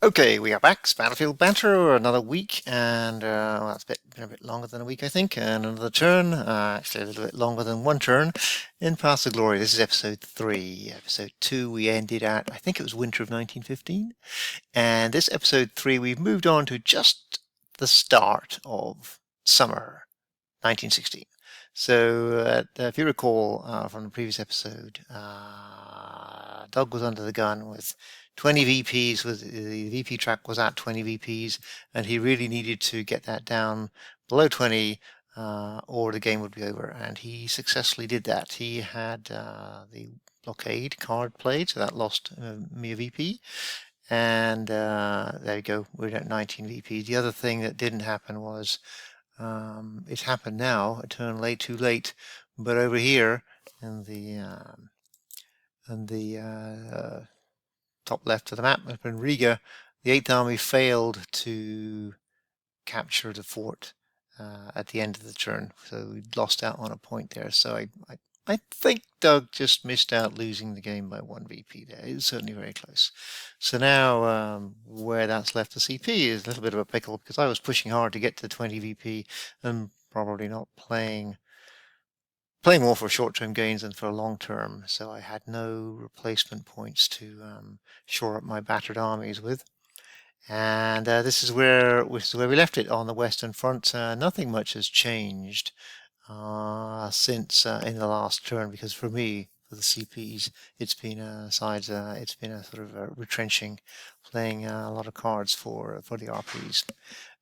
Okay, we are back. It's Battlefield Banter, another week, and well, it's been a bit longer than a week, I think, and another turn. Actually, a little bit longer than one turn in Paths of Glory. This is episode 3. Episode 2, we ended at, I think it was winter of 1915, and this episode 3, we've moved on to just the start of summer 1916. So, if you recall from the previous episode, Doug was under the gun with 20 VPs. The VP track was at 20 VPs, and he really needed to get that down below 20, or the game would be over. And he successfully did that. He had the blockade card played, so that lost me a VP. And there you go, we're at 19 VPs. The other thing that didn't happen was it happened now, a turn late, too late, but over here in the top left of the map, up in Riga, the 8th Army failed to capture the fort at the end of the turn, so we lost out on a point there. So I think Doug just missed out losing the game by 1 VP there. It was certainly very close. So now where that's left the CP is a little bit of a pickle, because I was pushing hard to get to 20 VP and probably not playing more for short-term gains than for long-term. So I had no replacement points to shore up my battered armies with. And this is where we left it on the Western Front. Nothing much has changed since in the last turn, because for me, for the CPs, it's been a sort of a retrenching, playing a lot of cards for the RPs.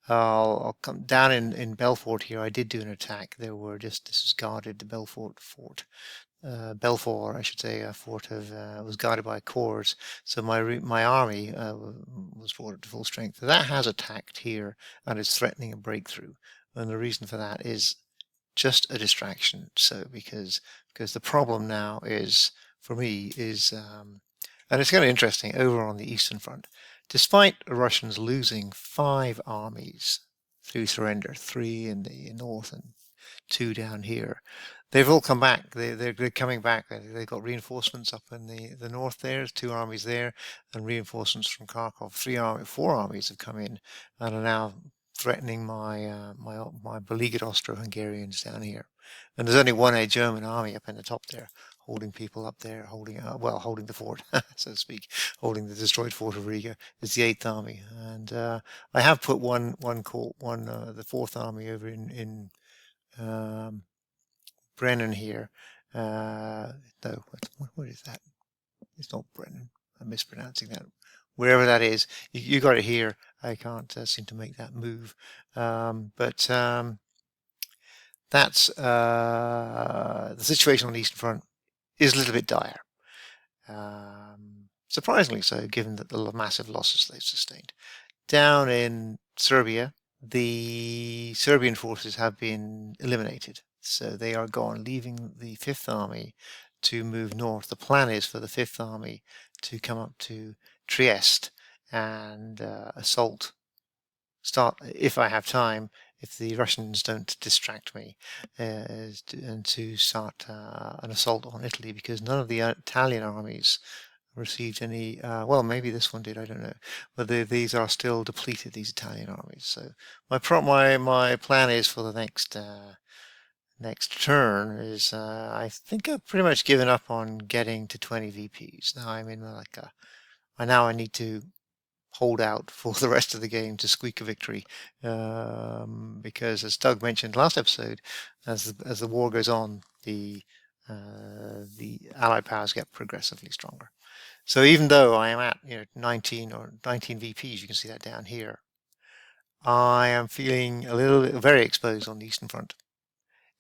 I'll come down in Belfort here. I did do an attack. This is guarded, the Belfort fort. Belfort, I should say, a fort was guarded by corps. So my army was fought at full strength. So that has attacked here and is threatening a breakthrough. And the reason for that is just a distraction. So because the problem now is, for me, is and it's kind of interesting over on the Eastern Front. Despite the Russians losing 5 armies through surrender, 3 in the north and 2 down here, they've all come back. They're coming back. They've got reinforcements up in the north there. There's 2 armies there, and reinforcements from Kharkov. 4 armies have come in and are now threatening my beleaguered Austro-Hungarians down here. And there's only one German army up in the top there, holding people up there, holding the fort, so to speak, holding the destroyed fort of Riga. It's the 8th Army, and I have put the 4th Army over in Brennan here. No, what is that? It's not Brennan. I'm mispronouncing that. Wherever that is, you got it here. I can't seem to make that move, but that's the situation on the Eastern Front is a little bit dire. Surprisingly so, given that the massive losses they've sustained. Down in Serbia, the Serbian forces have been eliminated. So they are gone, leaving the 5th Army to move north. The plan is for the 5th Army to come up to Trieste and start, if I have time, if the Russians don't distract me, and to start an assault on Italy, because none of the Italian armies received any, well, maybe this one did, I don't know, but these are still depleted, these Italian armies. So my plan is for the next turn is, I think I've pretty much given up on getting to 20 VPs. Now I'm in I need to hold out for the rest of the game to squeak a victory, because as Doug mentioned last episode, as the war goes on, the Allied powers get progressively stronger. So even though I am at 19 VPs, you can see that down here, I am feeling very exposed on the Eastern Front.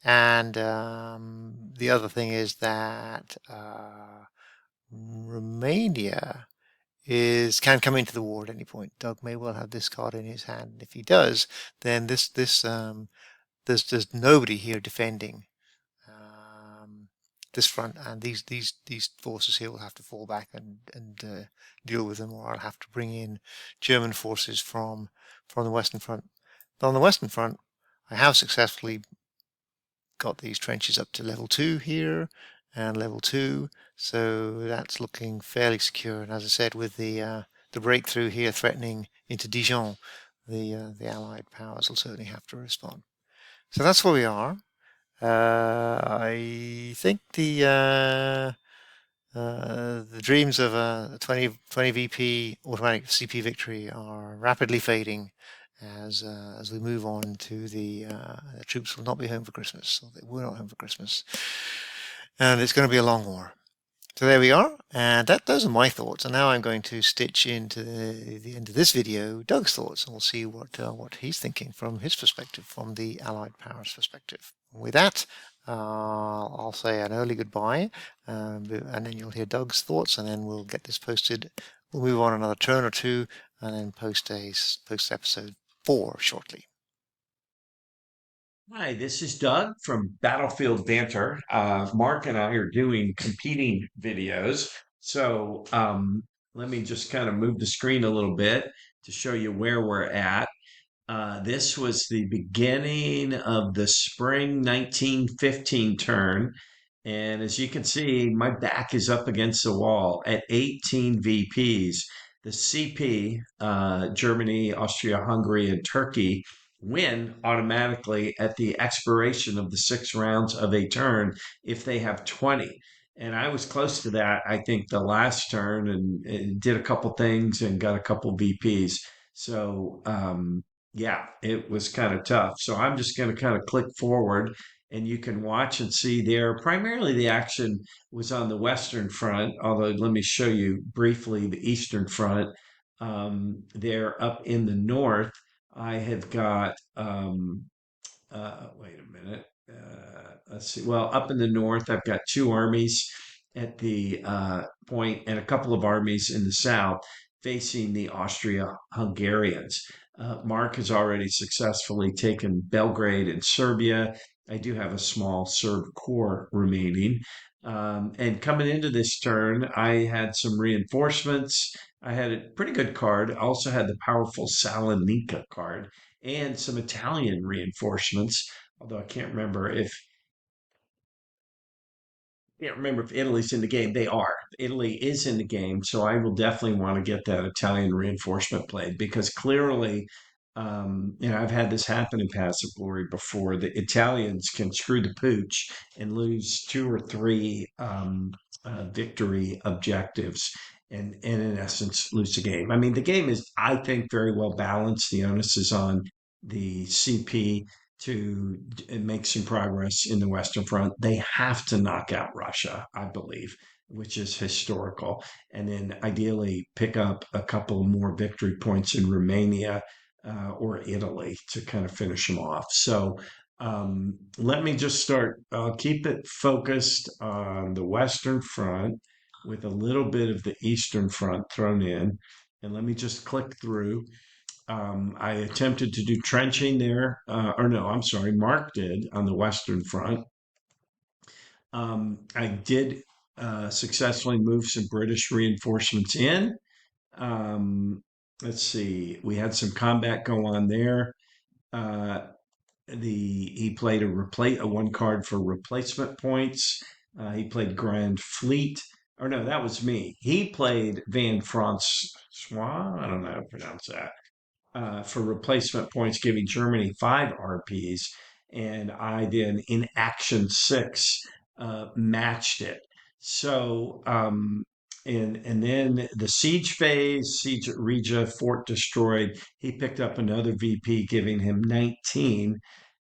And the other thing is that Romania can come into the war at any point. Doug may well have this card in his hand, and if he does, then there's nobody here defending this front, and these forces here will have to fall back and deal with them, or I'll have to bring in German forces from the Western Front. But on the Western Front, I have successfully got these trenches up to level 2 here and level 2, so that's looking fairly secure. And as I said, with the the breakthrough here threatening into Dijon, the Allied powers will certainly have to respond. So that's where we are. I think the dreams of a 20 VP automatic CP victory are rapidly fading as we move on to the troops will not be home for Christmas, so they were not home for Christmas, and it's going to be a long war. So there we are, and those are my thoughts. And now I'm going to stitch into the end of this video Doug's thoughts, and we'll see what he's thinking from his perspective, from the Allied powers perspective. With that, I'll say an early goodbye, and then you'll hear Doug's thoughts, and then we'll get this posted. We'll move on another turn or two, and then post episode 4 shortly. Hi, this is Doug from Battlefield Banter. Mark and I are doing competing videos. So let me just kind of move the screen a little bit to show you where we're at. This was the beginning of the spring 1915 turn. And as you can see, my back is up against the wall at 18 VPs. The CP, Germany, Austria, Hungary, and Turkey, win automatically at the expiration of the 6 rounds of a turn if they have 20. And I was close to that, I think, the last turn and did a couple things and got a couple VPs. So yeah, it was kind of tough. So I'm just going to kind of click forward and you can watch and see there. Primarily, the action was on the Western Front, although let me show you briefly the Eastern Front. There up in the north, I have got, wait a minute. Let's see. Well, up in the north, I've got 2 armies at the point and a couple of armies in the south facing the Austria-Hungarians. Mark has already successfully taken Belgrade in Serbia. I do have a small Serb corps remaining. And coming into this turn, I had some reinforcements. I had a pretty good card. I also had the powerful Salonika card and some Italian reinforcements, although I can't remember if Italy's in the game. They are. Italy is in the game, so I will definitely want to get that Italian reinforcement played because clearly, I've had this happen in Passive Glory before. The Italians can screw the pooch and lose 2 or 3 victory objectives. And in essence, lose the game. I mean, the game is, I think, very well balanced. The onus is on the CP to make some progress in the Western Front. They have to knock out Russia, I believe, which is historical, and then ideally pick up a couple more victory points in Romania or Italy to kind of finish them off. So let me just start. I'll keep it focused on the Western Front with a little bit of the Eastern Front thrown in. And let me just click through. I attempted to do trenching there, or no, I'm sorry, Mark did on the Western Front. I did successfully move some British reinforcements in. Um, let's see, we had some combat go on there. Uh, he played a 1 card for replacement points. He played Grand Fleet. Or no, that was me. He played Van Francois. I don't know how to pronounce that for replacement points, giving Germany 5 RPs. And I then, in Action 6, matched it. So, and then the siege phase, siege at Riga, fort destroyed. He picked up another VP, giving him 19.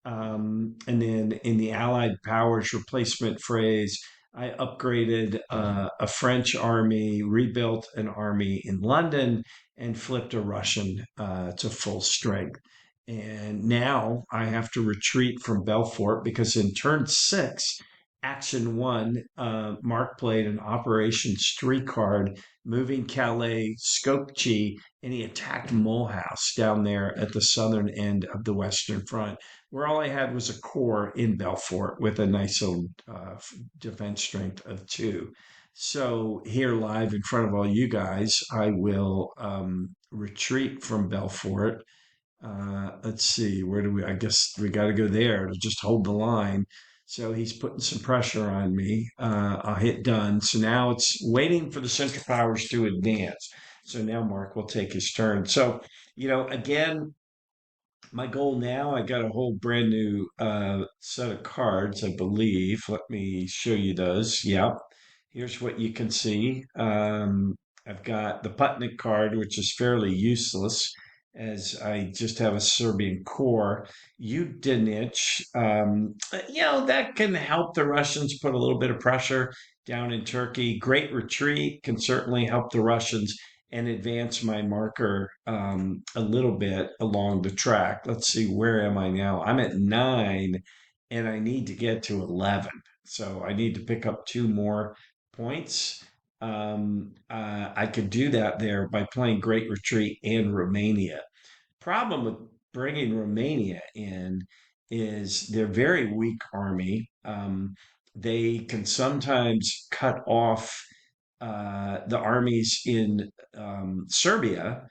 And then in the Allied powers replacement phrase, I upgraded a French army, rebuilt an army in London, and flipped a Russian to full strength. And now I have to retreat from Belfort because in turn 6, Action 1, Mark played an Operation Street card, moving Calais, Skopje, and he attacked Mulhouse down there at the southern end of the Western Front where all I had was a core in Belfort with a nice little defense strength of 2. So here live in front of all you guys, I will retreat from Belfort. Let's see, where do we? I guess we got to go there to just hold the line. So he's putting some pressure on me. I'll hit done. So now it's waiting for the Central Powers to advance. So now Mark will take his turn. So, again, my goal now, I got a whole brand new set of cards, I believe. Let me show you those. Yep. Here's what you can see. I've got the Putnik card, which is fairly useless as I just have a Serbian core. Udenich, that can help the Russians put a little bit of pressure down in Turkey. Great retreat can certainly help the Russians and advance my marker a little bit along the track. Let's see, where am I now? I'm at 9 and I need to get to 11. So I need to pick up 2 more points. I could do that there by playing Great Retreat and Romania. Problem with bringing Romania in is they're very weak army. They can sometimes cut off the armies in Serbia,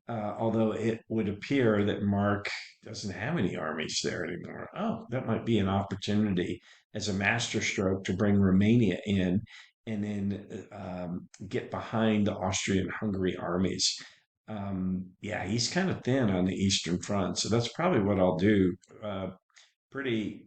although it would appear that Mark doesn't have any armies there anymore. Oh, that might be an opportunity as a masterstroke to bring Romania in and then get behind the Austrian Hungary armies. Yeah, he's kind of thin on the Eastern Front, so that's probably what I'll do. Pretty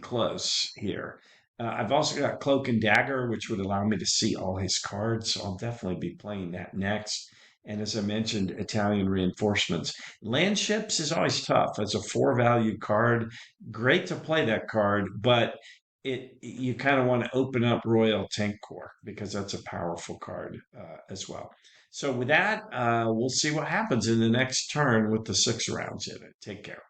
close here. I've also got Cloak and Dagger, which would allow me to see all his cards, so I'll definitely be playing that next. And as I mentioned, Italian reinforcements. Land ships is always tough as a 4 value card. Great to play that card, but you kind of want to open up Royal Tank Corps because that's a powerful card as well. So with that, we'll see what happens in the next turn with the 6 rounds in it. Take care.